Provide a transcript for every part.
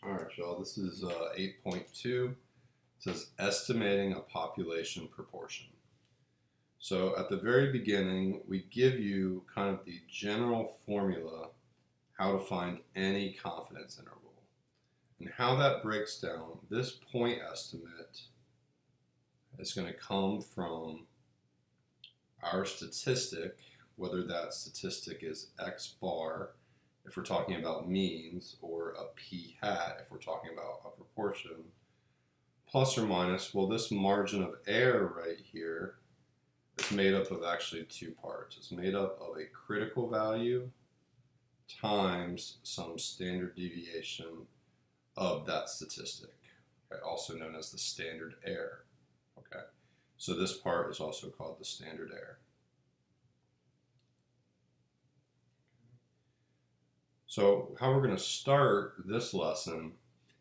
All right, y'all, this is 8.2. It says estimating a population proportion. So at the very beginning, we give you kind of the general formula how to find any confidence interval. And how that breaks down, this point estimate is going to come from our statistic, whether that statistic is x bar, if we're talking about means, or a p hat, if we're talking about a proportion, plus or minus, well, this margin of error right here is made up of actually two parts. It's made up of a critical value times some standard deviation of that statistic, okay, also known as the standard error. Okay, so this part is also called the standard error. So how we're going to start this lesson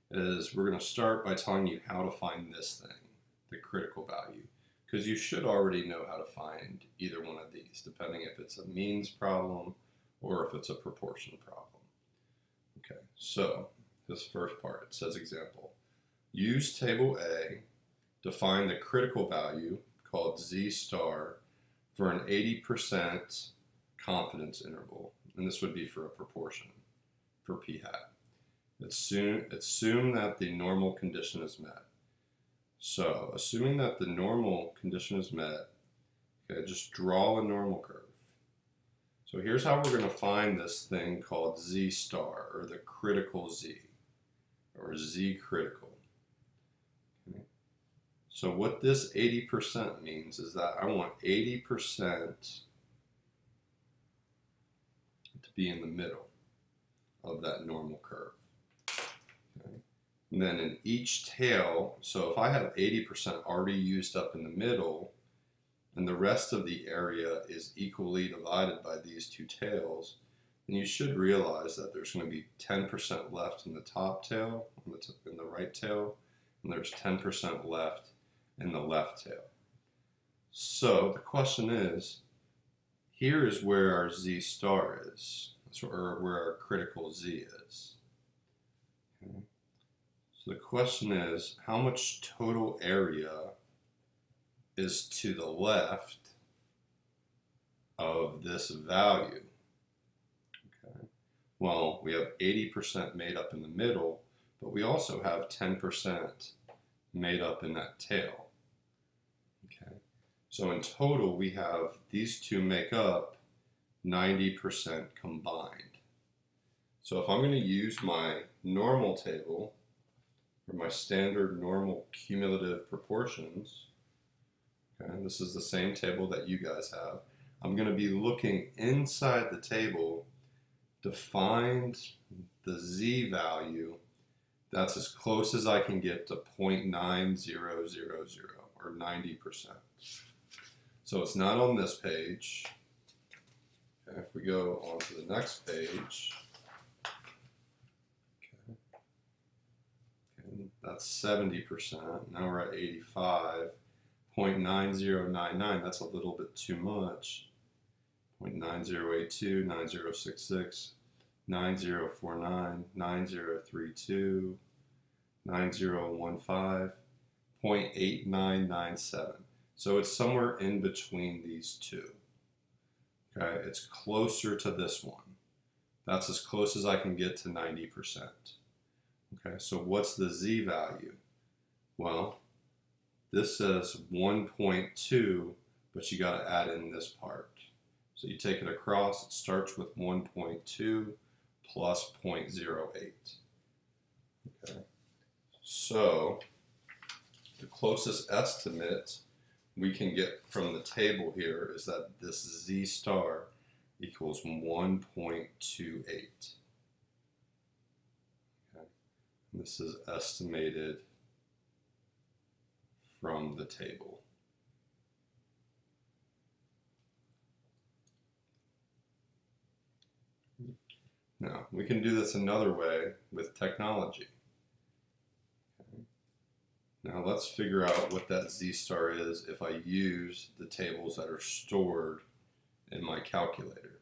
is we're going to start by telling you how to find this thing, the critical value, because you should already know how to find either one of these, depending if it's a means problem or if it's a proportion problem. Okay, so this first part, it says example, use table A to find the critical value called Z star for an 80% confidence interval, and this would be for a proportion, for p hat. Assume that the normal condition is met. So, assuming that the normal condition is met, okay, just draw a normal curve. So here's how we're going to find this thing called Z star, or the critical Z, or Z critical. Okay. So what this 80% means is that I want 80% to be in the middle of that normal curve. Okay. And then in each tail, so if I have 80% already used up in the middle, and the rest of the area is equally divided by these two tails, then you should realize that there's going to be 10% left in the top tail, in the right tail, and there's 10% left in the left tail. So the question is, here is where our Z star is, or where our critical Z is. Okay. So the question is, how much total area is to the left of this value? Okay. Well, we have 80% made up in the middle, but we also have 10% made up in that tail. Okay. So in total, we have these two make up 90% combined. So if I'm going to use my normal table, or my standard normal cumulative proportions, okay, this is the same table that you guys have, I'm going to be looking inside the table to find the Z value that's as close as I can get to 0.9000, or 90%. So it's not on this page. Okay, if we go on to the next page, okay, that's 70%. Now we're at 85. 0.9099, that's a little bit too much. 0.9082, 9066, 9049, 9032, 9015, 0.8997. So it's somewhere in between these two. Okay, it's closer to this one. That's as close as I can get to 90%. Okay, so what's the Z value? Well, this says 1.2, but you got to add in this part. So you take it across, it starts with 1.2 plus 0.08. Okay. So the closest estimate we can get from the table here is that this Z star equals 1.28. Okay. This is estimated from the table. Now, we can do this another way with technology. Okay. Now let's figure out what that Z star is if I use the tables that are stored in my calculator.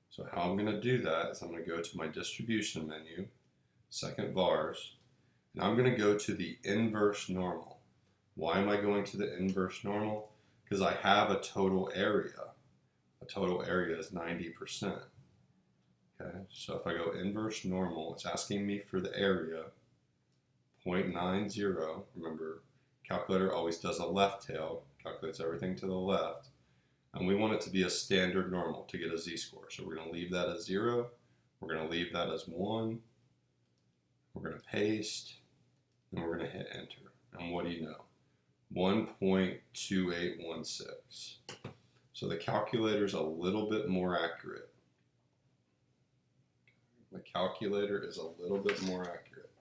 So how I'm going to do that is I'm going to go to my distribution menu, second vars, Now I'm going to go to the inverse normal. Why am I going to the inverse normal? Because I have a total area. A total area is 90%. Okay, so if I go inverse normal, it's asking me for the area, 0.90. Remember, calculator always does a left tail, calculates everything to the left. And we want it to be a standard normal to get a z-score. So we're going to leave that as 0. We're going to leave that as 1. We're going to paste. And we're going to hit enter. And what do you know? 1.2816. So the calculator is a little bit more accurate. The calculator is a little bit more accurate.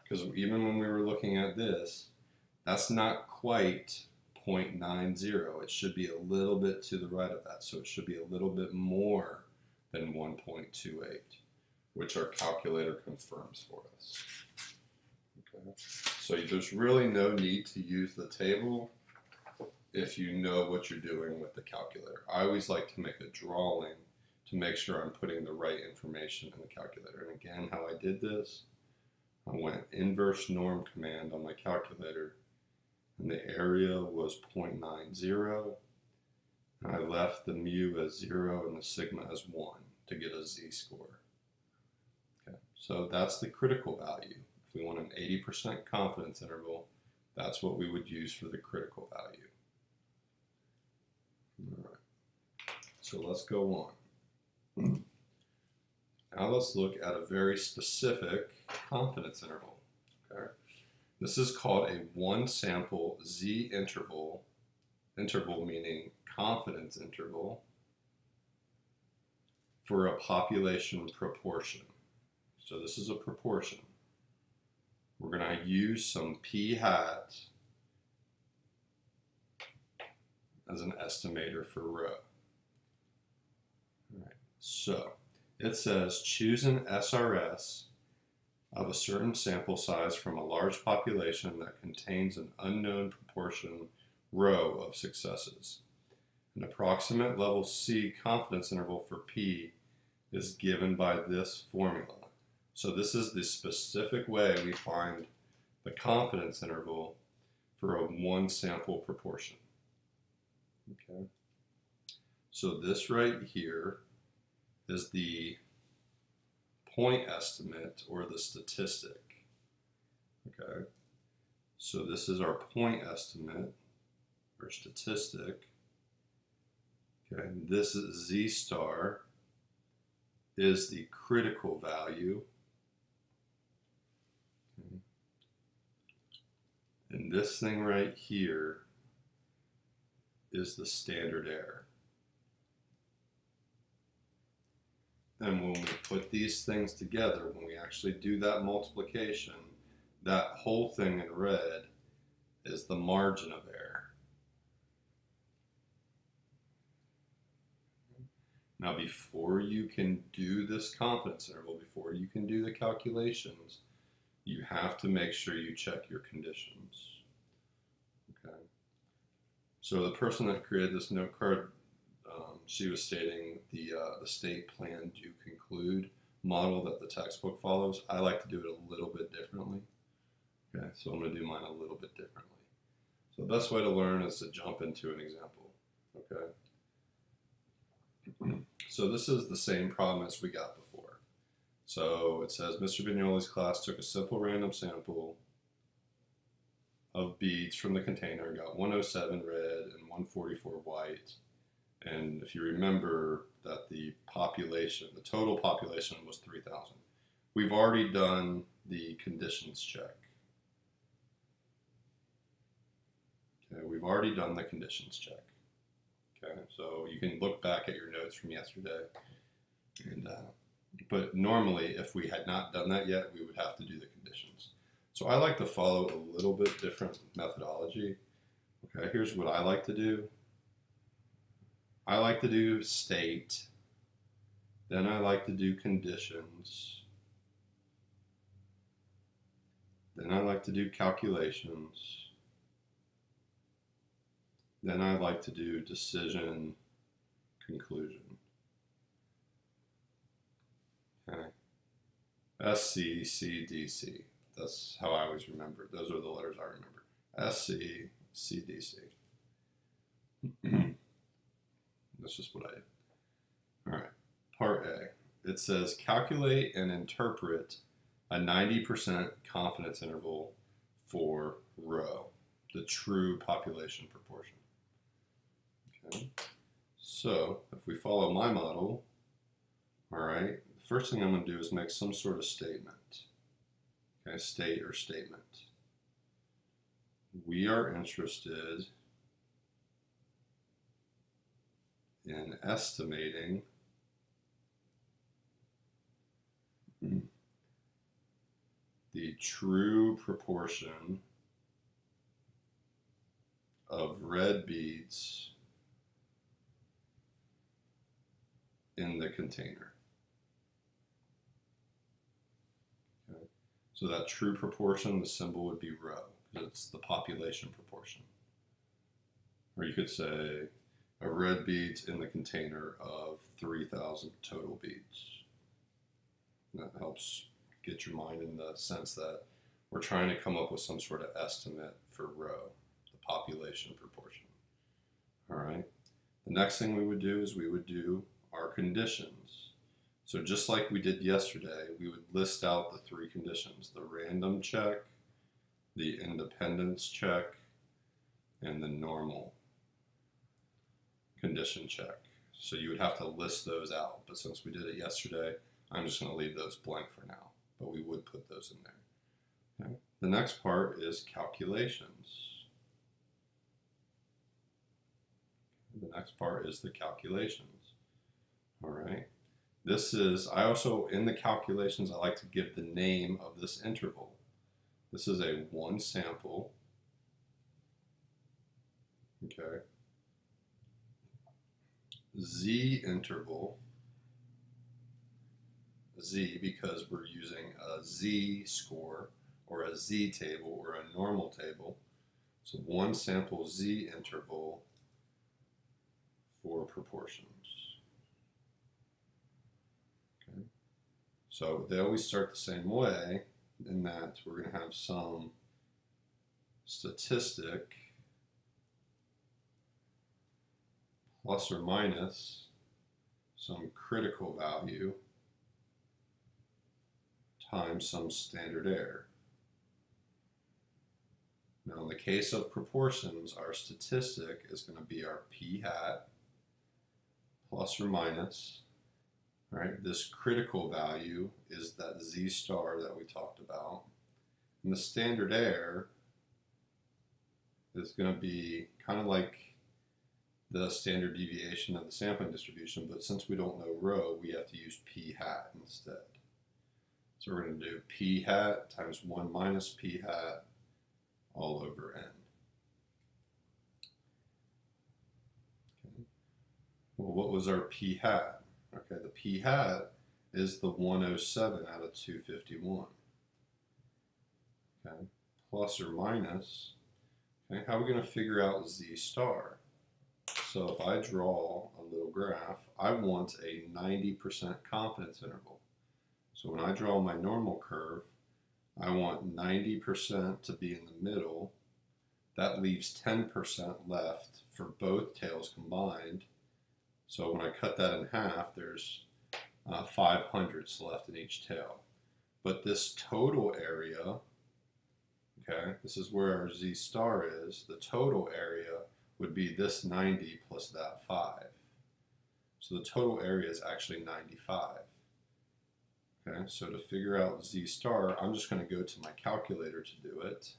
Because even when we were looking at this, that's not quite 0.90. It should be a little bit to the right of that. So it should be a little bit more than 1.28, which our calculator confirms for us. Okay. So there's really no need to use the table if you know what you're doing with the calculator. I always like to make a drawing to make sure I'm putting the right information in the calculator. And again, how I did this, I went inverse norm command on my calculator, and the area was 0.90. And I left the mu as 0 and the sigma as 1 to get a z-score. Okay, so that's the critical value. If we want an 80% confidence interval, that's what we would use for the critical value. All right, so let's go on. Now let's look at a very specific confidence interval. Okay? This is called a one sample Z interval, interval meaning confidence interval, for a population proportion. So this is a proportion. We're going to use some p hat as an estimator for rho. All right. So it says choose an SRS of a certain sample size from a large population that contains an unknown proportion rho of successes. An approximate level C confidence interval for P is given by this formula. So this is the specific way we find the confidence interval for a one sample proportion. Okay. So this right here is the point estimate or the statistic. Okay. So this is our point estimate or statistic. Okay. And this is Z star is the critical value. Okay. And this thing right here is the standard error. And when we put these things together, when we actually do that multiplication, that whole thing in red is the margin of error. Now, before you can do this confidence interval, before you can do the calculations, you have to make sure you check your conditions. Okay. So the person that created this note card, she was stating the state plan do conclude model that the textbook follows. I like to do it a little bit differently. Okay, so I'm going to do mine a little bit differently. So the best way to learn is to jump into an example. Okay. So this is the same problem as we got before. So it says Mr. Vignoli's class took a simple random sample of beads from the container, got 107 red and 144 white. And if you remember that the population, the total population was 3,000. We've already done the conditions check. Okay, we've already done the conditions check. Okay, so you can look back at your notes from yesterday. And but normally, if we had not done that yet, we would have to do the conditions. So I like to follow a little bit different methodology. Okay, here's what I like to do. I like to do state, then I like to do conditions, then I like to do calculations, then I like to do decision, conclusion. Okay. SC, C, DC. That's how I always remember. Those are the letters I remember. SC, CDC. That's just what I did. All right, part A. It says calculate and interpret a 90% confidence interval for rho, the true population proportion. Okay, so if we follow my model, all right, the first thing I'm going to do is make some sort of statement. Okay, state or statement. We are interested in estimating the true proportion of red beads in the container. Okay. So that true proportion, the symbol would be rho, because it's the population proportion. Or you could say a red beads in the container of 3,000 total beads. That helps get your mind in the sense that we're trying to come up with some sort of estimate for rho, the population proportion. All right. The next thing we would do is we would do our conditions. So just like we did yesterday, we would list out the three conditions: the random check, the independence check, and the normal condition check. So you would have to list those out, but since we did it yesterday, I'm just going to leave those blank for now, but we would put those in there. Okay. The next part is calculations. The next part is the calculations. All right. This is, I also, in the calculations, I like to give the name of this interval. This is a one sample. Okay. Z interval. Z because we're using a Z score or a Z table or a normal table. So one sample Z interval for proportions. Okay. So they always start the same way, in that we're going to have some statistic plus or minus some critical value times some standard error. Now in the case of proportions, our statistic is going to be our p hat plus or minus. All right, this critical value is that z star that we talked about. And the standard error is going to be kind of like the standard deviation of the sampling distribution, but since we don't know rho, we have to use p hat instead. So we're going to do p hat times 1 minus p hat all over n. Okay. Well, what was our p hat? Okay, the p hat is the 107 out of 251. Okay, plus or minus. Okay, how are we going to figure out z star? So if I draw a little graph, I want a 90% confidence interval. So when I draw my normal curve, I want 90% to be in the middle. That leaves 10% left for both tails combined. So when I cut that in half, there's 500s left in each tail. But this total area, okay, this is where our z star is, the total area would be this 90 plus that 5. So the total area is actually 95. Okay, so to figure out z star, I'm just going to go to my calculator to do it.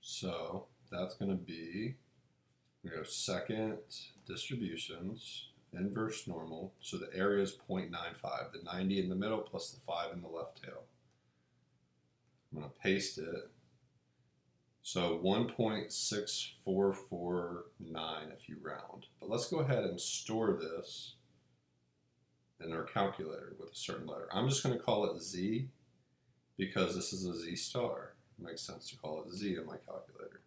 So that's going to be, we go second distributions, inverse normal. So the area is 0.95, the 90 in the middle plus the 5 in the left tail. I'm going to paste it. So 1.6449 if you round. But let's go ahead and store this in our calculator with a certain letter. I'm just going to call it Z because this is a Z star. It makes sense to call it Z in my calculator.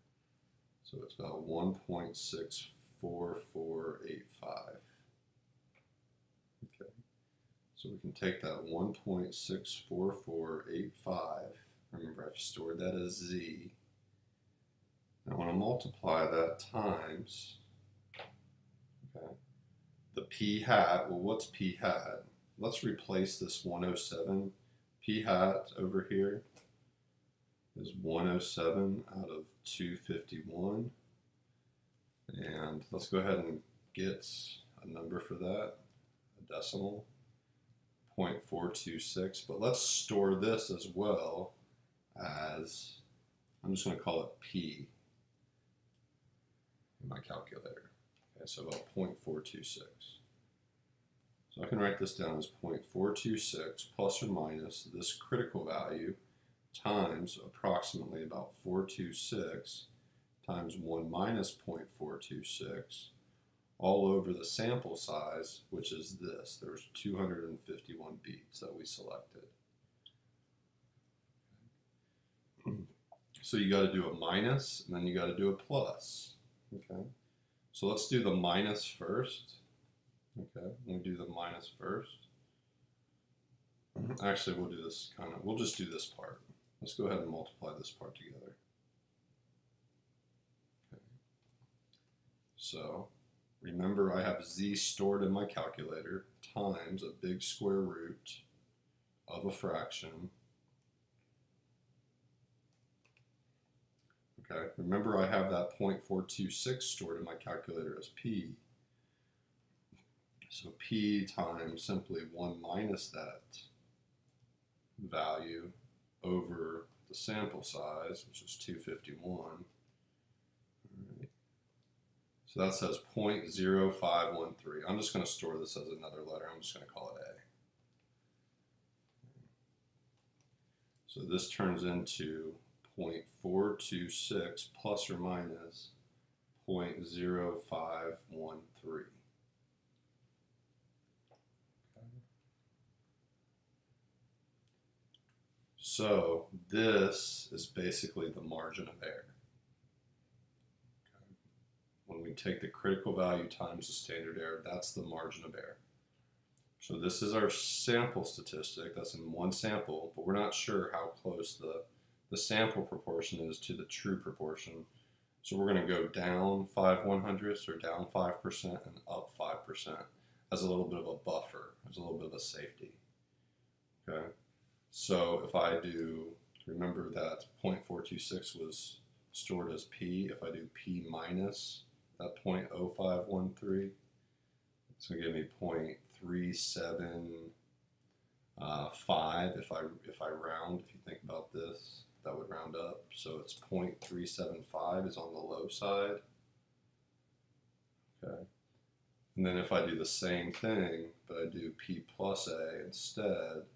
So it's about 1.64485. Okay. So we can take that 1.64485. Remember, I've stored that as z. I want to multiply that times, okay, the p hat. Well, what's p hat? Let's replace this 107. P hat over here is 107 out of 251. And let's go ahead and get a number for that, a decimal, 0.426. But let's store this as well as, I'm just going to call it P in my calculator. Okay, so about 0.426. So I can write this down as 0.426 plus or minus this critical value times approximately about 426 times 1 minus 0.426 all over the sample size, which is this. There's 251 beads that we selected. So you got to do a minus, and then you got to do a plus. Okay. So let's do the minus first. Okay, we'll do the minus first. Actually, we'll do this we'll just do this part. Let's go ahead and multiply this part together. Okay. So remember, I have z stored in my calculator times a big square root of a fraction. Okay, remember I have that 0.426 stored in my calculator as p. So p times simply 1 minus that value over the sample size, which is 251. All right. So that says 0.0513. I'm just going to store this as another letter. I'm just going to call it A. So this turns into 0.426 plus or minus 0.0513. So this is basically the margin of error. Okay. When we take the critical value times the standard error, that's the margin of error. So this is our sample statistic. That's in one sample, but we're not sure how close the sample proportion is to the true proportion. So we're going to go down 5/100ths or down 5% and up 5% as a little bit of a buffer, as a little bit of a safety. Okay. So if I do, remember that 0.426 was stored as P. If I do P minus that 0.0513, it's going to give me 0.375 if I round. If you think about this, that would round up. So it's 0.375 is on the low side. Okay. And then if I do the same thing, but I do P plus A instead,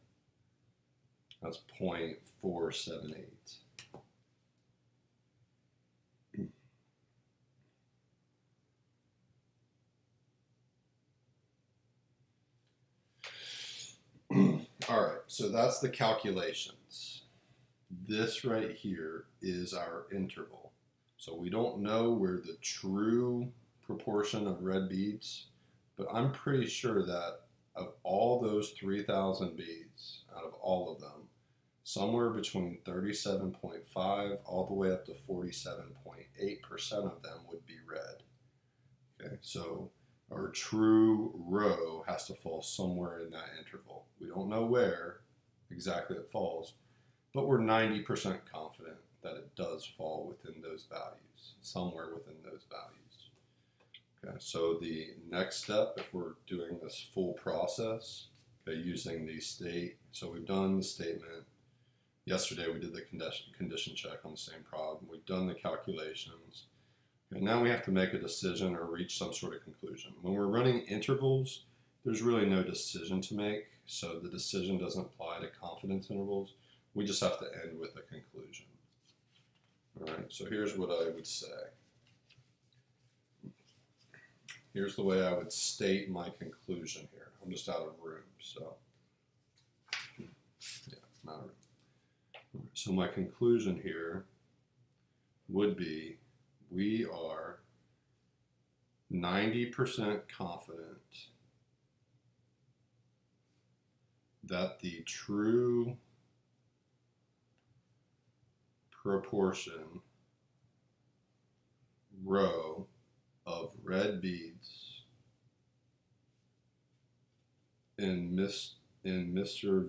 that's 0.478. All right, so that's the calculations. This right here is our interval. So we don't know where the true proportion of red beads, but I'm pretty sure that of all those 3,000 beads, out of all of them, somewhere between 37.5 all the way up to 47.8% of them would be red. Okay, so our true row has to fall somewhere in that interval. We don't know where exactly it falls, but we're 90% confident that it does fall within those values, somewhere within those values. Okay, so the next step, if we're doing this full process, okay, using the state, so we've done the statement. Yesterday we did the condition check on the same problem. We've done the calculations. And now we have to make a decision or reach some sort of conclusion. When we're running intervals, there's really no decision to make, so the decision doesn't apply to confidence intervals. We just have to end with a conclusion. All right, so here's what I would say. Here's the way I would state my conclusion here. I'm just out of room, so yeah, I'm out of room. So my conclusion here would be we are 90% confident that the true proportion row of red beads in Mr.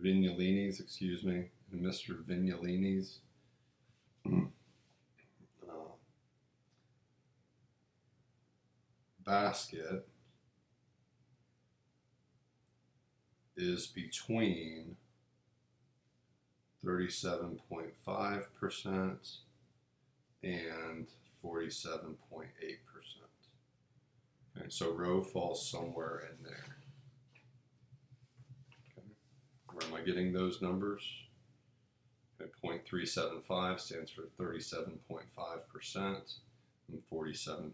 Vignolini's, excuse me, in Mr. Vignolini's basket is between 37.5% and 47.8%. Okay, so row falls somewhere in there. Okay. Where am I getting those numbers? Okay, 0.375 stands for 37.5% and 47.8%.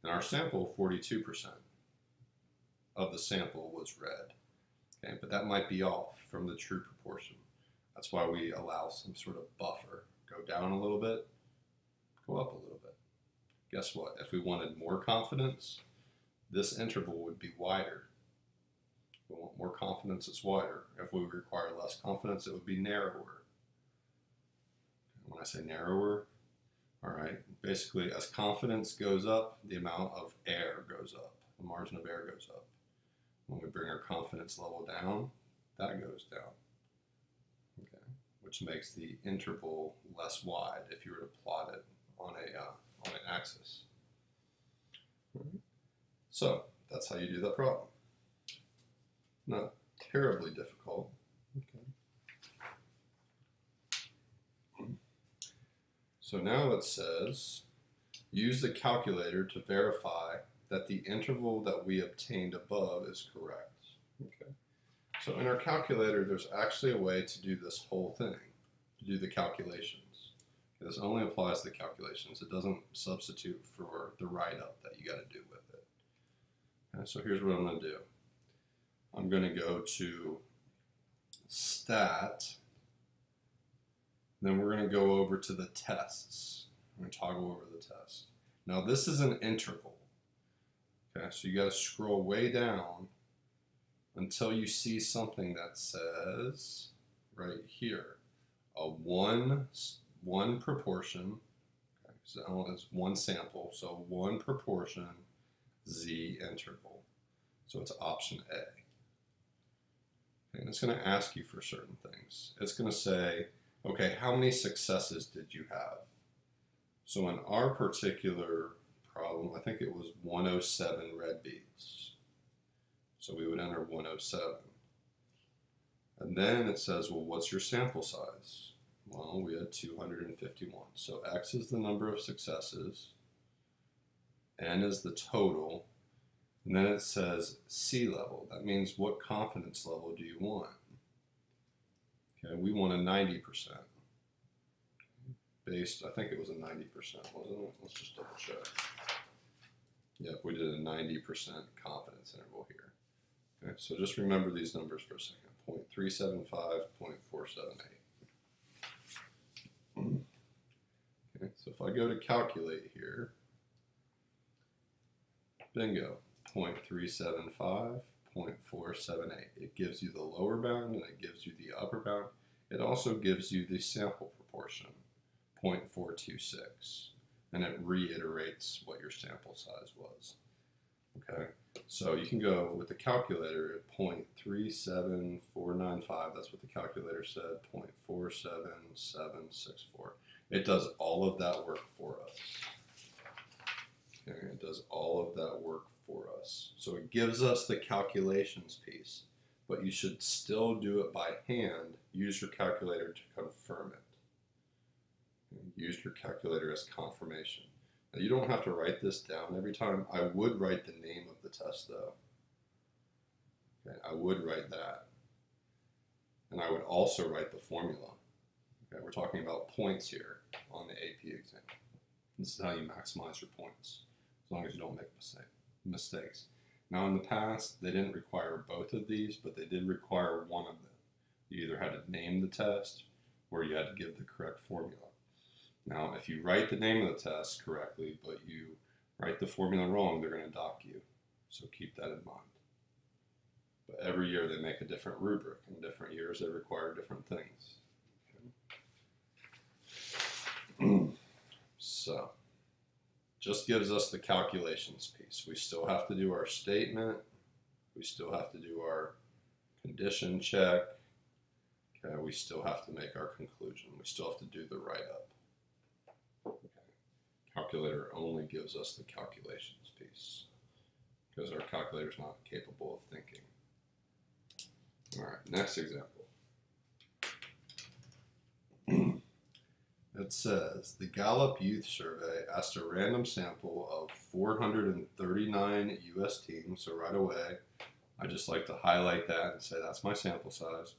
In our sample, 42% of the sample was red. Okay, but that might be off from the true proportion. That's why we allow some sort of buffer. Go down a little bit, go up a little bit. Guess what? If we wanted more confidence, this interval would be wider. If we want more confidence, it's wider. If we require less confidence, it would be narrower. When I say narrower, all right, basically as confidence goes up, the amount of air goes up. The margin of error goes up. When we bring our confidence level down, that goes down, okay, which makes the interval less wide if you were to plot it on an axis. So that's how you do that problem. Not terribly difficult. Okay. So now it says, use the calculator to verify that the interval that we obtained above is correct. Okay. So in our calculator, there's actually a way to do this whole thing, to do the calculations. This only applies to calculations. It doesn't substitute for the write-up that you got to do with it. Okay, so here's what I'm going to do. I'm going to go to Stat. Then we're going to go over to the tests. I'm going to toggle over the test. Now this is an interval. Okay, so you got to scroll way down until you see something that says right here, a one proportion. Okay, so it's one sample, so one proportion Z interval. So it's option A. Okay, and it's going to ask you for certain things. It's going to say, okay, how many successes did you have? So in our particular problem, I think it was 107 red beads. So we would enter 107. And then it says, well, what's your sample size? Well, we had 251. So X is the number of successes, N is the total, and then it says C level. That means what confidence level do you want? Okay, we want a 90%. Based, I think it was a 90%, wasn't it? Let's just double check. Yep, we did a 90% confidence interval here. Okay, so just remember these numbers for a second. 0.375, 0.478. Okay, so if I go to calculate here, bingo, 0.375, 0.478. It gives you the lower bound and it gives you the upper bound. It also gives you the sample proportion, 0.426, and it reiterates what your sample size was. Okay, so you can go with the calculator at 0.37495. That's what the calculator said, 0.47764. It does all of that work for us. Okay, it does all of that work for us. So it gives us the calculations piece, but you should still do it by hand. Use your calculator to confirm it. Use your calculator as confirmation. Now, you don't have to write this down every time. I would write the name of the test though. Okay, I would write that. And I would also write the formula. Okay, we're talking about points here on the AP exam. This is how you maximize your points, as long as you don't make mistakes. Now in the past, they didn't require both of these, but they did require one of them. You either had to name the test, or you had to give the correct formula. Now, if you write the name of the test correctly, but you Write the formula wrong, they're going to dock you. So keep that in mind. But every year they make a different rubric. In different years they require different things. Okay. So, just gives us the calculations piece. We still have to do our statement. We still have to do our condition check. Okay, we still have to make our conclusion. We still have to do the write-up. Okay. Calculator only gives us the calculations piece because our calculator is not capable of thinking. All right, next example. It says, the Gallup Youth Survey asked a random sample of 439 U.S. teens, so right away, I just like to highlight that and say that's my sample size,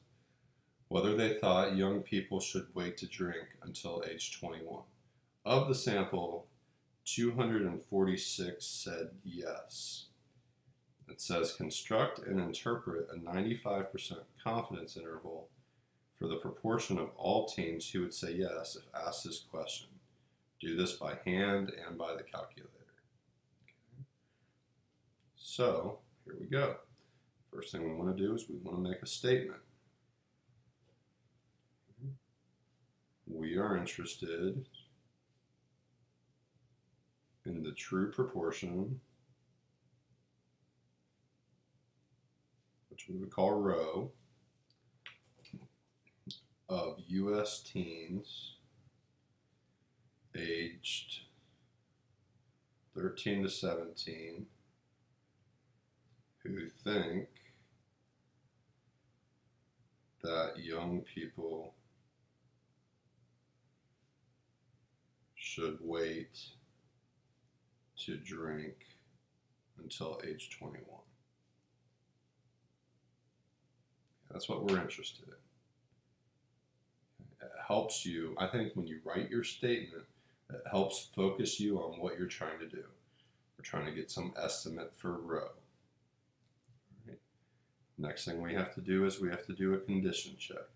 whether they thought young people should wait to drink until age 21. Of the sample, 246 said yes. It says, construct and interpret a 95% confidence interval for the proportion of all teens who would say yes if asked this question. Do this by hand and by the calculator. Okay. So, here we go. First thing we want to do is we want to make a statement. We are interested in the true proportion, which we would call rho, of U.S. teens aged 13 to 17 who think that young people should wait to drink until age 21. That's what we're interested in. It helps you, I think when you write your statement, it helps focus you on what you're trying to do. We're trying to get some estimate for rho. Right. Next thing we have to do is we have to do a condition check.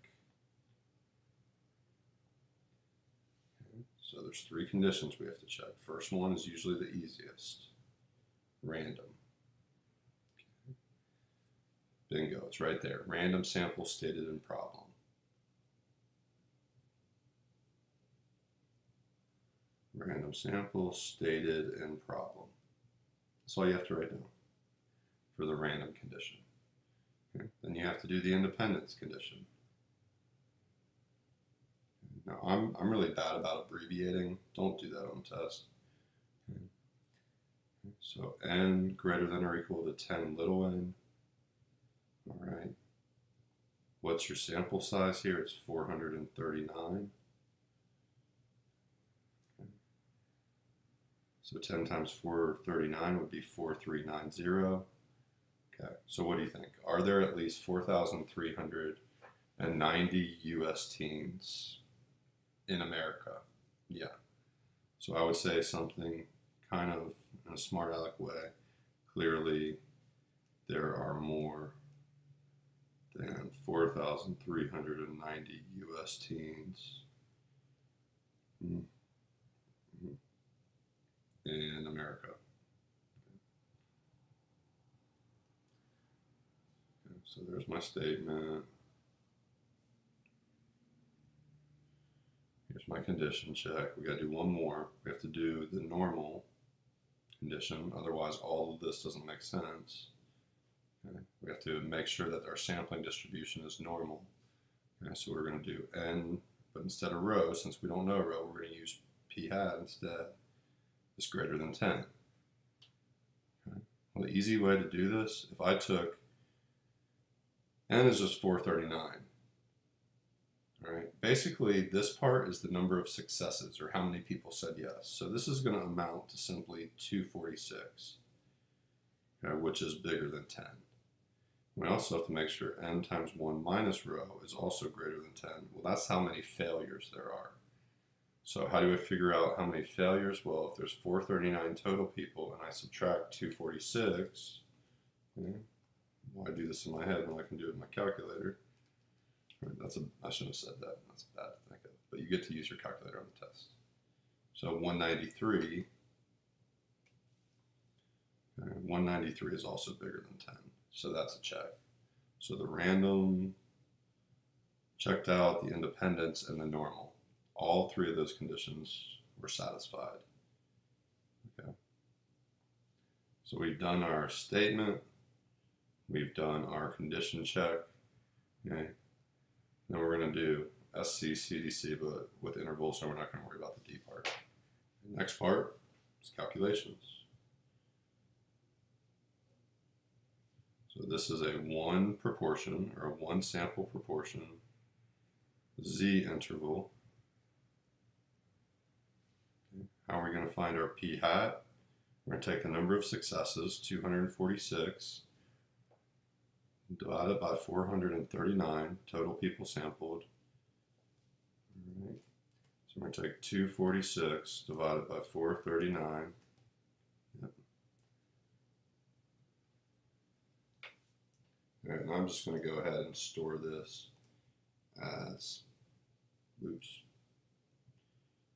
Okay. So there's 3 conditions we have to check. First one is usually the easiest. Random. Okay. Bingo, it's right there. Random sample stated in problem. Random sample stated in problem. That's all you have to write down for the random condition. Okay. Then you have to do the independence condition. Now I'm really bad about abbreviating. Don't do that on the test. Okay. So n greater than or equal to 10 little n. All right. What's your sample size here? It's 439. So 10 times 439 would be 4390. Okay, so what do you think? Are there at least 4,390 U.S. teens in America? Yeah. So I would say something kind of in a smart aleck way. Clearly, there are more than 4,390 U.S. teens. In America. Okay, so there's my statement. Here's my condition check. We got to do one more. We have to do the normal condition, otherwise all of this doesn't make sense. Okay. We have to make sure that our sampling distribution is normal. Okay, so we're going to do n, but instead of rho, since we don't know rho, we're going to use p hat instead. Is greater than 10. Okay. Well, the easy way to do this, if I took, n is just 439. All right. Basically, this part is the number of successes, or how many people said yes. So this is going to amount to simply 246, okay, which is bigger than 10. We also have to make sure n times 1 minus rho is also greater than 10. Well, that's how many failures there are. So how do I figure out how many failures? Well, if there's 439 total people and I subtract 246, okay, well, I do this in my head when I can do it in my calculator. Right, I shouldn't have said that. That's bad to think of. But you get to use your calculator on the test. So 193 Okay, 193 is also bigger than 10, so that's a check. So the random checked out, the independence, and the normal. All three of those conditions were satisfied. Okay. So we've done our statement, we've done our condition check. Okay. Then we're going to do SC, CDC, but with intervals, so we're not going to worry about the D part. The next part is calculations. So this is a one proportion, or a one sample proportion, Z interval. Okay. How are we going to find our P hat? We're going to take the number of successes, 246, divide it by 439, total people sampled. All right. So we're going to take 246 divided by 439. Yep. All right, and I'm just going to go ahead and store this as,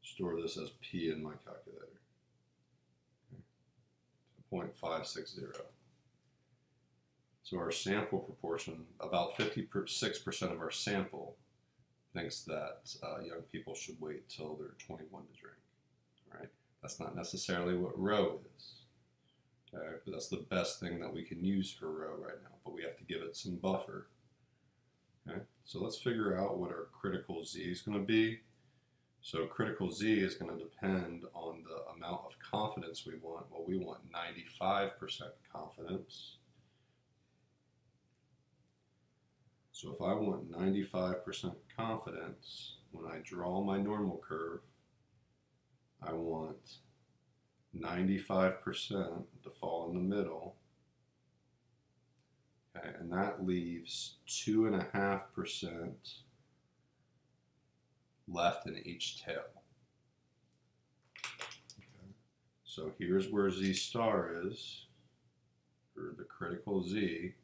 store this as P in my calculator. Okay. So 0.560. So our sample proportion, about 56% of our sample thinks that young people should wait till they're 21 to drink. All right? That's not necessarily what Roe is. Okay? But that's the best thing that we can use for Roe right now, but we have to give it some buffer. Okay? So let's figure out what our critical Z is going to be. So critical Z is going to depend on the amount of confidence we want. Well, we want 95% confidence. So if I want 95% confidence, when I draw my normal curve, I want 95% to fall in the middle. Okay, and that leaves 2.5% left in each tail. Okay. So here's where Z star is, for the critical Z.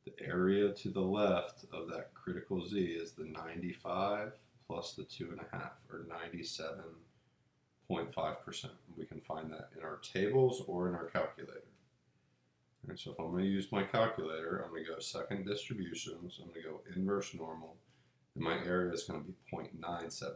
The area to the left of that critical Z is the 95 plus the 2.5, or 97.5%. We can find that in our tables or in our calculator. And so if I'm going to use my calculator, I'm going to go second distributions, I'm going to go inverse normal, and my area is going to be 0.975.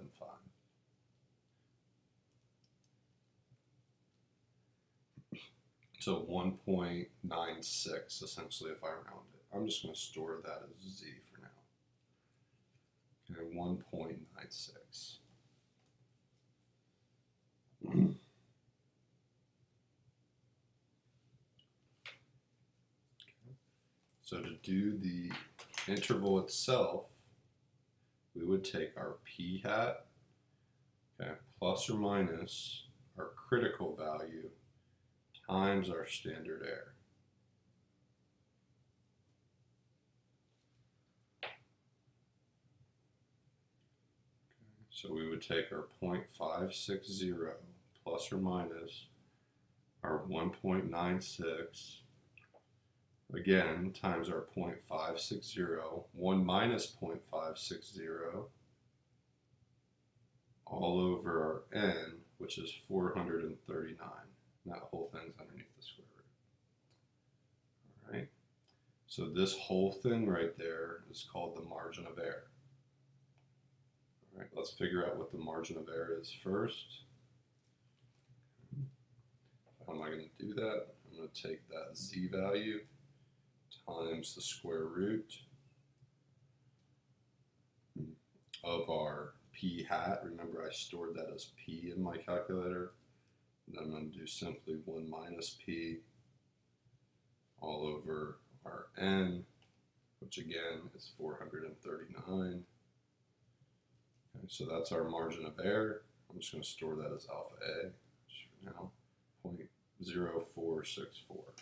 So 1.96 essentially if I round it. I'm just going to store that as Z for now. Okay, 1.96. So to do the interval itself, we would take our P hat, okay, plus or minus our critical value times our standard error. So we would take our 0.560 plus or minus our 1.96, again, times our 0.560, 1 minus 0.560, all over our n, which is 439. And that whole thing's underneath the square root. All right. So this whole thing right there is called the margin of error. All right, let's figure out what the margin of error is first. How am I going to do that? I'm going to take that Z value times the square root of our P hat. Remember, I stored that as P in my calculator. And then I'm going to do simply 1 minus P all over our N, which again is 439. Okay, so that's our margin of error. I'm just going to store that as alpha A, just for now, 0.0464.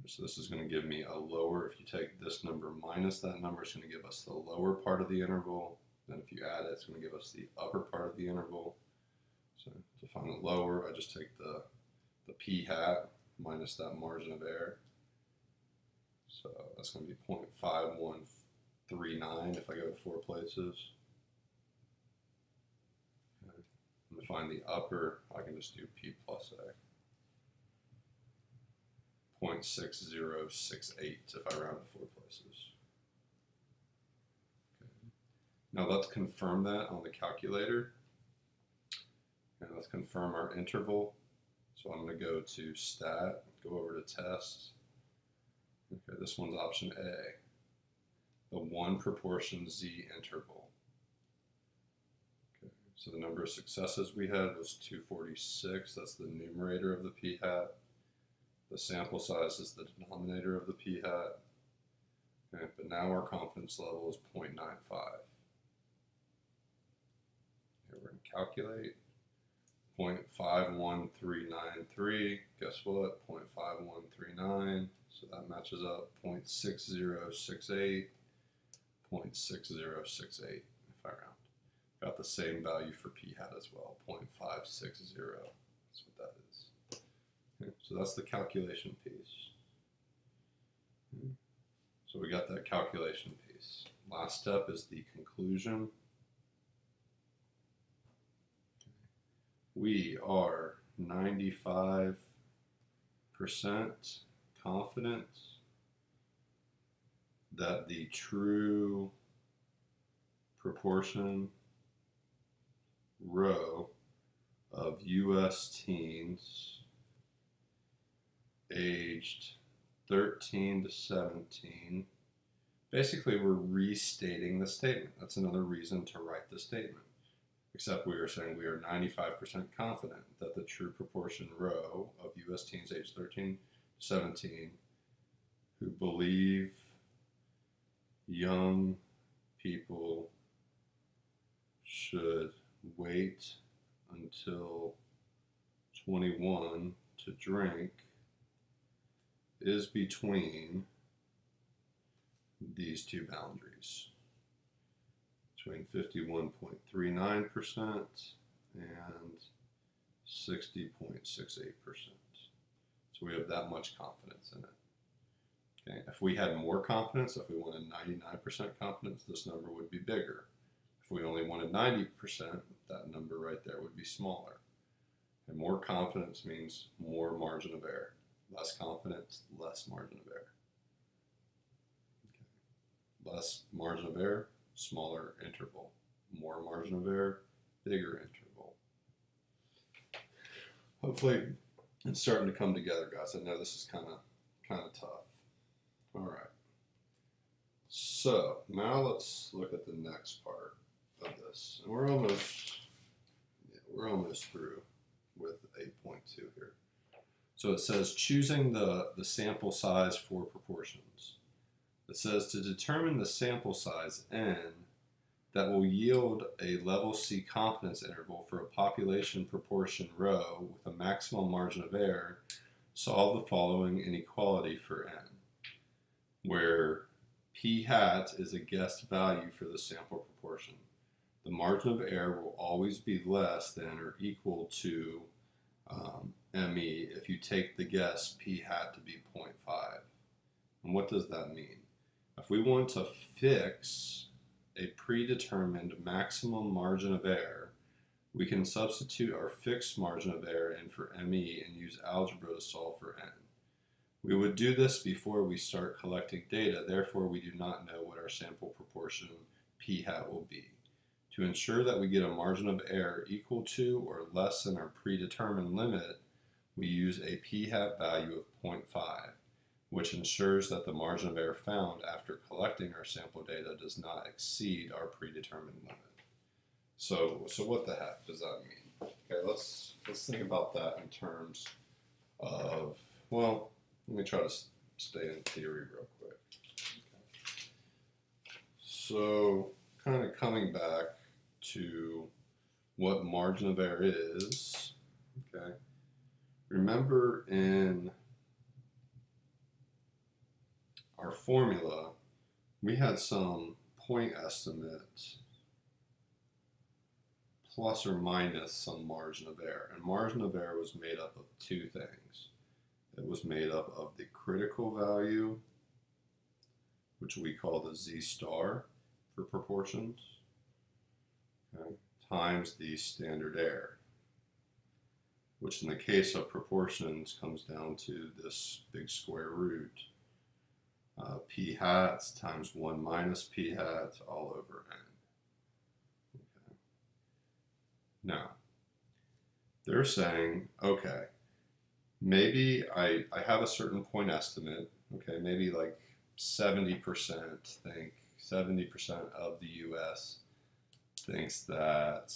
So this is going to give me a lower, if you take this number minus that number, it's going to give us the lower part of the interval. Then if you add it, it's going to give us the upper part of the interval. So to find the lower, I just take the P hat minus that margin of error. So that's going to be 0.5139 if I go to 4 places. Okay. And to find the upper, I can just do P plus A. 0.6068 if I round to 4 places. Okay. Now let's confirm that on the calculator. And let's confirm our interval. So I'm going to go to stat, go over to tests. Okay, this one's option A, the 1 proportion Z interval. Okay, so the number of successes we had was 246. That's the numerator of the p-hat. The sample size is the denominator of the p-hat. Okay, but now our confidence level is 0.95. Okay, we're going to calculate. 0.51393, guess what? 0.5139, so that matches up 0.6068, 0.6068 if I round. Got the same value for p-hat as well, 0.560, that's what that is. Okay, so that's the calculation piece. Okay. So we got that calculation piece. Last step is the conclusion. We are 95% confident that the true proportion row of US teens aged 13 to 17, basically we're restating the statement. That's another reason to write the statement. Except we are saying we are 95% confident that the true proportion row of US teens aged 13 to 17 who believe young people should wait until 21 to drink is between these two boundaries. Between 51.39% and 60.68%. So we have that much confidence in it. Okay. If we had more confidence, if we wanted 99% confidence, this number would be bigger. If we only wanted 90%, that number right there would be smaller. And more confidence means more margin of error. Less confidence, less margin of error. Okay. Less margin of error, smaller interval. More margin of error, bigger interval. Hopefully it's starting to come together, guys. I know this is kind of tough. All right. So now let's look at the next part of this. And we're almost through with 8.2 here. So it says choosing the sample size for proportions. It says to determine the sample size n that will yield a level C confidence interval for a population proportion row with a maximum margin of error, solve the following inequality for n, where p hat is a guessed value for the sample proportion. The margin of error will always be less than or equal to ME if you take the guess p hat to be 0.5. And what does that mean? If we want to fix a predetermined maximum margin of error, we can substitute our fixed margin of error in for ME and use algebra to solve for n. We would do this before we start collecting data, therefore we do not know what our sample proportion p hat will be. To ensure that we get a margin of error equal to or less than our predetermined limit, we use a p hat value of 0.5, which ensures that the margin of error found after collecting our sample data does not exceed our predetermined limit. So what the heck does that mean? Okay, let's think about that in terms of, well, let me try to stay in theory real quick. Okay. So kind of coming back to what margin of error is, okay, remember in our formula, we had some point estimate plus or minus some margin of error. And margin of error was made up of two things. It was made up of the critical value which we call the z star for proportions, okay, times the standard error, which in the case of proportions comes down to this big square root, p hat times 1 minus p hat all over n. Okay. Now, they're saying, okay, maybe I have a certain point estimate, okay, maybe like 70% think, 70% of the US thinks that,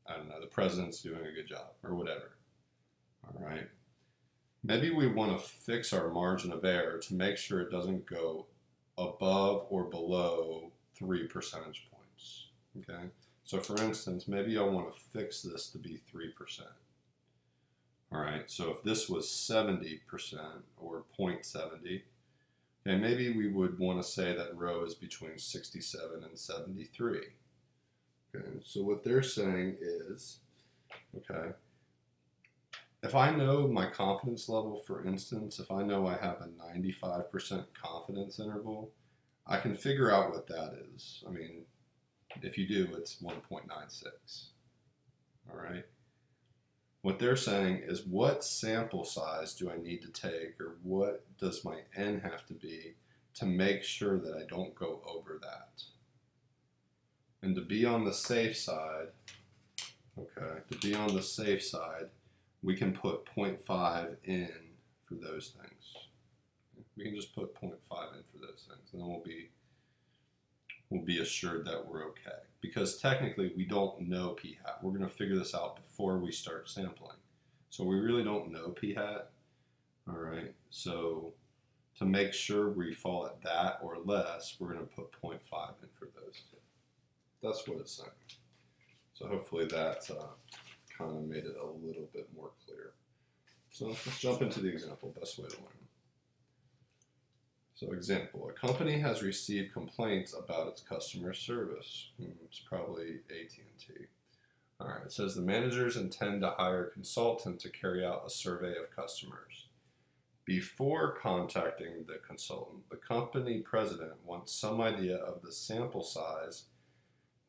I don't know, the president's doing a good job or whatever. All right. Maybe we want to fix our margin of error to make sure it doesn't go above or below 3 percentage points. Okay. So for instance, maybe I want to fix this to be 3%. All right. So if this was 70% or 0.70, okay, maybe we would want to say that rho is between 67 and 73. Okay. So what they're saying is, okay, if I know my confidence level, for instance, if I know I have a 95% confidence interval, I can figure out what that is. I mean, if you do, it's 1.96. All right. What they're saying is, what sample size do I need to take, or what does my n have to be to make sure that I don't go over that? And to be on the safe side, okay, to be on the safe side, we can put 0.5 in for those things. We can just put 0.5 in for those things, and then we'll be assured that we're okay. Because technically, we don't know p hat. We're going to figure this out before we start sampling. So we really don't know p hat. All right. So to make sure we fall at that or less, we're going to put 0.5 in for those two. That's what it's saying. So hopefully that kind of made it a little bit more clear. So let's jump into the example, best way to learn. So example, a company has received complaints about its customer service. It's probably AT&T. All right, it says the managers intend to hire a consultant to carry out a survey of customers. Before contacting the consultant, the company president wants some idea of the sample size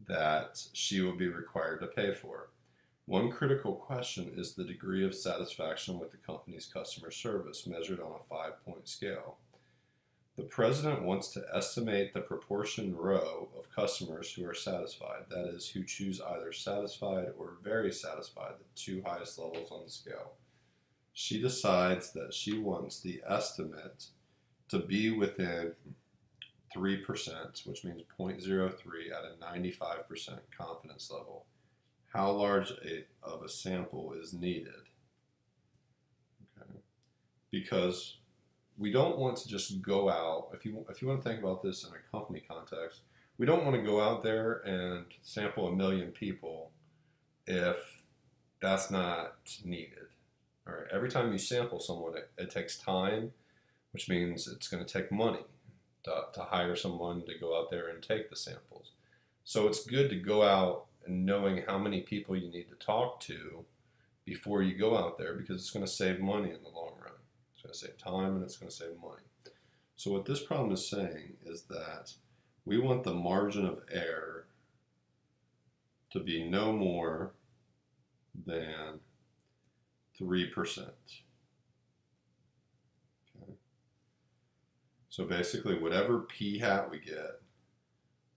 that she will be required to pay for. One critical question is the degree of satisfaction with the company's customer service, measured on a 5-point scale. The president wants to estimate the proportion rho of customers who are satisfied, that is, who choose either satisfied or very satisfied, the two highest levels on the scale. She decides that she wants the estimate to be within 3%, which means 0.03 at a 95% confidence level. How large of a sample is needed? Okay. Because we don't want to just go out, if you want to think about this in a company context, we don't want to go out there and sample 1 million people if that's not needed. All right. Every time you sample someone, it takes time, which means it's going to take money to hire someone to go out there and take the samples. So it's good to go out and knowing how many people you need to talk to before you go out there, because it's going to save money in the long run. It's going to save time and it's going to save money. So what this problem is saying is that we want the margin of error to be no more than 3%. Okay. So basically, whatever p hat we get,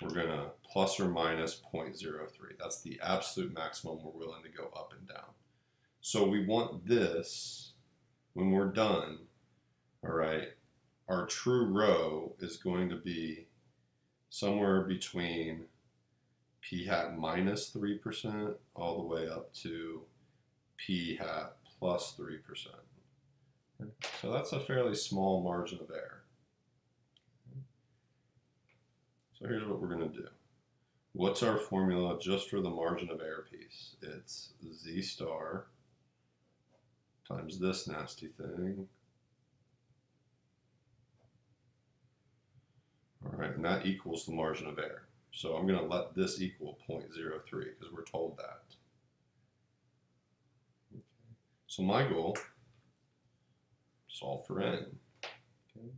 we're going to plus or minus 0.03. That's the absolute maximum we're willing to go up and down. So we want this, when we're done, all right, our true rho is going to be somewhere between p hat minus 3% all the way up to p hat plus 3%. So that's a fairly small margin of error. So here's what we're going to do. What's our formula just for the margin of error piece? It's z star times this nasty thing. All right, and that equals the margin of error. So I'm going to let this equal 0.03 because we're told that. Okay. So my goal, solve for n. Okay.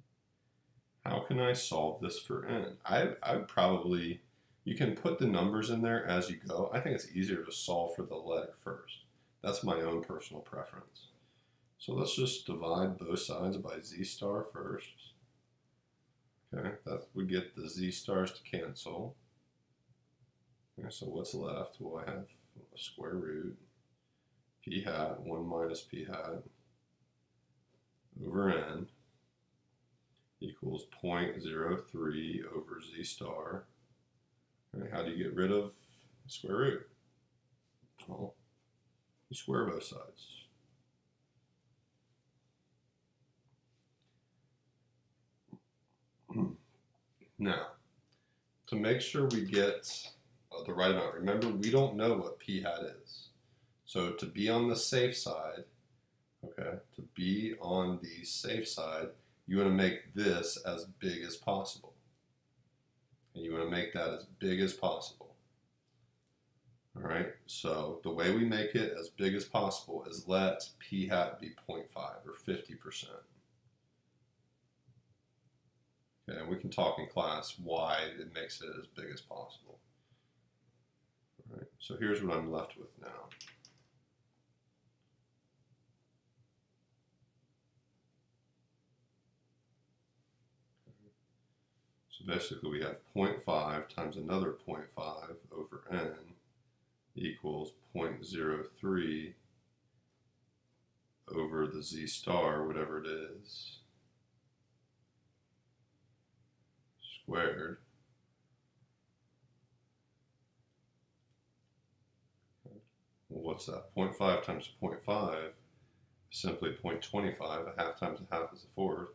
how can I solve this for n? I would probably, you can put the numbers in there as you go. I think it's easier to solve for the letter first. That's my own personal preference. So let's just divide both sides by z star first. Okay, that would get the z stars to cancel. Okay, so what's left? Well, I have a square root p hat, 1 minus p hat over n equals 0.03 over z star. Right, how do you get rid of square root? Well, you square both sides. Now, to make sure we get the right amount, remember we don't know what p hat is. So to be on the safe side, okay, to be on the safe side, you want to make this as big as possible. And you want to make that as big as possible. All right, so the way we make it as big as possible is let p hat be 0.5 or 50%. Okay, and we can talk in class why it makes it as big as possible. All right, so here's what I'm left with now. So basically we have 0.5 times another 0.5 over n equals 0.03 over the z star, whatever it is, squared. Well, what's that? 0.5 times 0.5 is simply 0.25. A half times a half is a fourth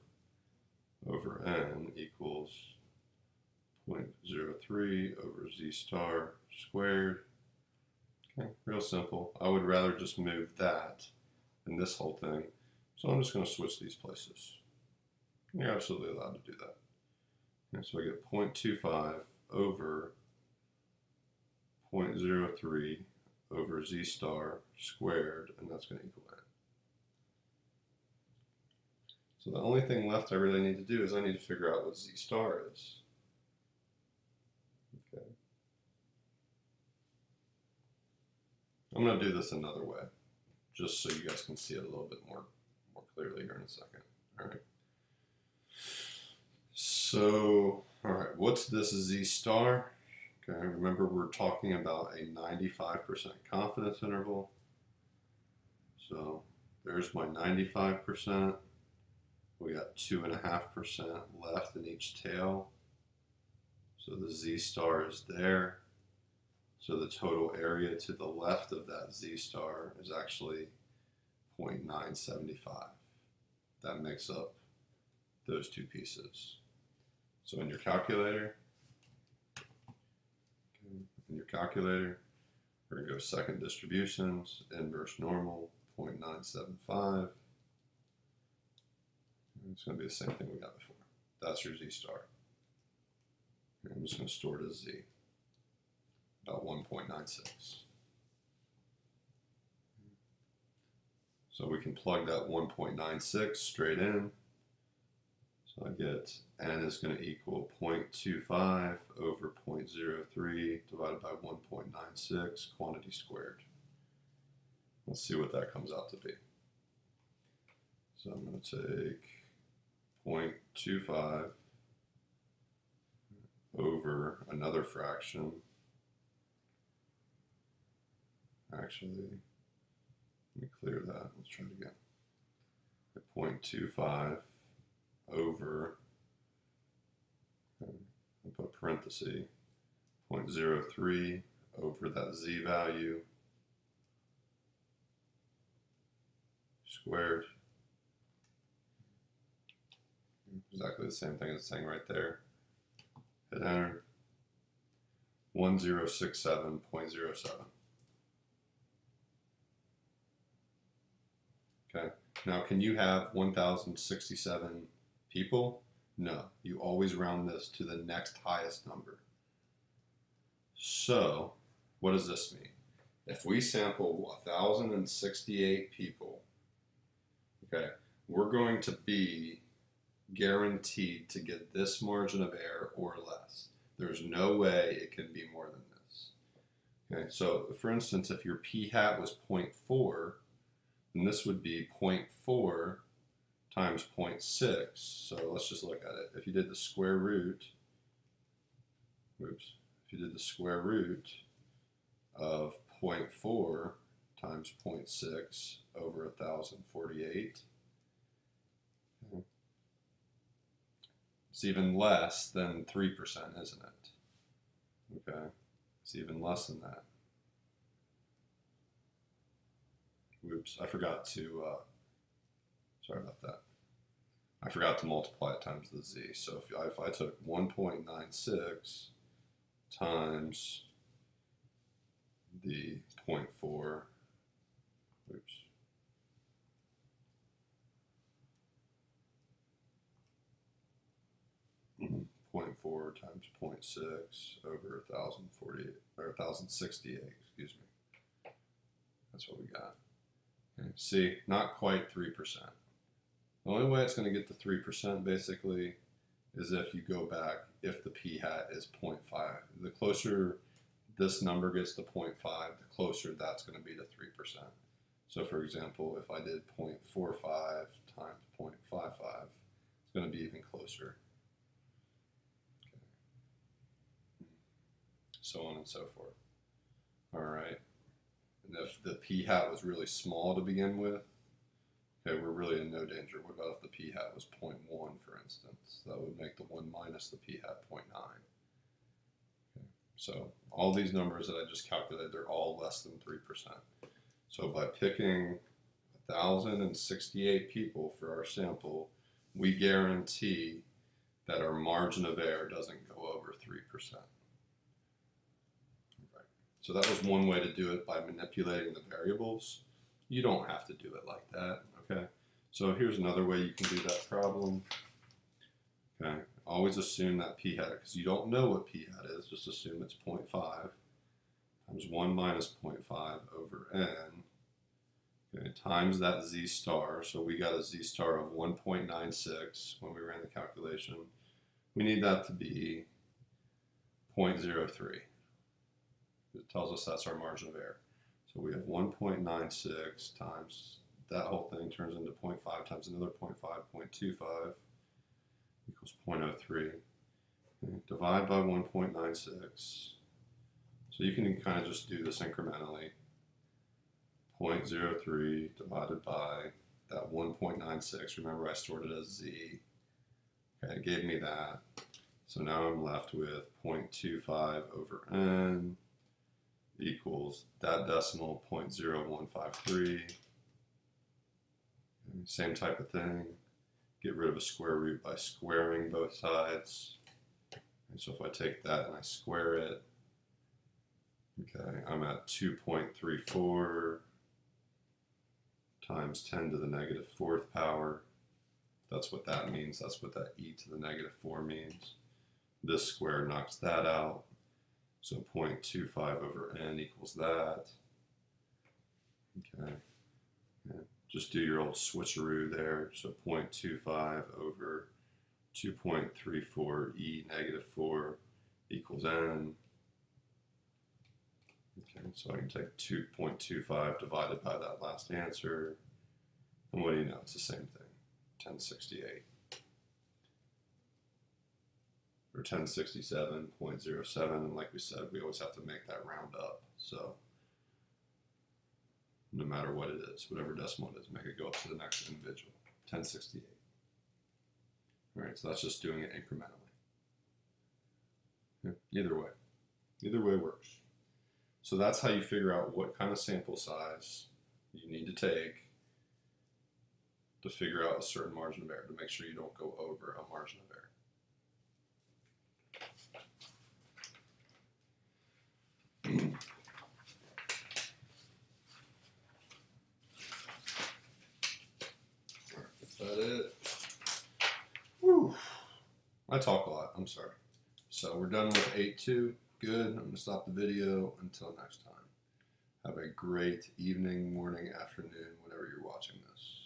over n equals 0.03 over z star squared. Okay, real simple. I would rather just move that than this whole thing. So I'm just going to switch these places. You're absolutely allowed to do that. And so I get 0.25 over 0.03 over z star squared, and that's going to equal n. So the only thing left I really need to do is I need to figure out what z star is. Okay. I'm going to do this another way, just so you guys can see it a little bit more clearly here in a second. All right. So, all right, what's this z star? Okay, remember we're talking about a 95% confidence interval. So there's my 95%. We got 2.5% left in each tail. So the z star is there. So the total area to the left of that z star is actually 0.975. That makes up those two pieces. So in your calculator, we're going to go second distributions, inverse normal, 0.975. It's going to be the same thing we got before. That's your z star. And I'm just going to store it as z, about 1.96. So we can plug that 1.96 straight in. So I get n is going to equal 0.25 over 0.03 divided by 1.96 quantity squared. Let's see what that comes out to be. So I'm going to take 0.25 over another fraction. Actually, let me clear that. Let's try it again. 0.25 over, and put parenthesis, 0.03 over that z value squared. Exactly the same thing as saying right there. Hit enter. 1067.07. Okay. Now, can you have 1067 people? No. You always round this to the next highest number. So, what does this mean? If we sample 1,068 people, okay, we're going to be guaranteed to get this margin of error or less. There's no way it can be more than this. Okay, so for instance, if your p hat was 0.4, then this would be 0.4 times 0.6. So let's just look at it. If you did the square root, if you did the square root of 0.4 times 0.6 over 1,048, it's even less than 3%, isn't it? Okay, it's even less than that. Oops, I forgot to, sorry about that. I forgot to multiply it times the z. So if I took 1.96 times the 0.4, oops, 0.4 times 0.6 over 1,048 or 1,068, excuse me. That's what we got. Okay. See, not quite 3%. The only way it's going to get to 3% basically is if you go back, if the p hat is 0.5. The closer this number gets to 0.5, the closer that's going to be to 3%. So for example, if I did 0.45 times 0.55, it's going to be even closer. Okay. So on and so forth. All right. And if the p hat was really small to begin with, okay, we're really in no danger. What about if the p hat was 0.1, for instance? That would make the 1 minus the p hat 0.9. Okay. So all these numbers that I just calculated, they're all less than 3%. So by picking 1,068 people for our sample, we guarantee that our margin of error doesn't go over 3%. So that was one way to do it, by manipulating the variables. You don't have to do it like that, okay? So here's another way you can do that problem. Okay, always assume that p hat, because you don't know what p hat is, just assume it's 0.5 times 1 minus 0.5 over n, okay, times that z star. So we got a z star of 1.96 when we ran the calculation. We need that to be 0.03. It tells us that's our margin of error. So we have 1.96 times that whole thing turns into 0.5 times another 0.5, 0.25 equals 0.03. Okay, divide by 1.96. So you can kind of just do this incrementally. 0.03 divided by that 1.96. Remember, I stored it as z. Okay, it gave me that. So now I'm left with 0.25 over n equals that decimal 0.0153. Same type of thing. Get rid of a square root by squaring both sides. And so if I take that and I square it, okay, I'm at 2.34 times 10 to the negative 4th power. That's what that means. That's what that e to the negative 4 means. This square knocks that out. So 0.25 over n equals that. Okay. And just do your old switcheroo there. So 0.25 over 2.34 e negative 4 equals n. Okay, so I can take 2.25 divided by that last answer. And what do you know? It's the same thing. 1068. Or 1067.07, and like we said, we always have to make that round up. So no matter what it is, whatever decimal it is, make it go up to the next individual. 1068. All right, so that's just doing it incrementally. Yeah, either way works. So that's how you figure out what kind of sample size you need to take to figure out a certain margin of error, to make sure you don't go over a margin of error. Is that it? Whew. I talk a lot, I'm sorry. So we're done with 8.2. Good. I'm going to stop the video until next time. Have a great evening, morning, afternoon, whenever you're watching this.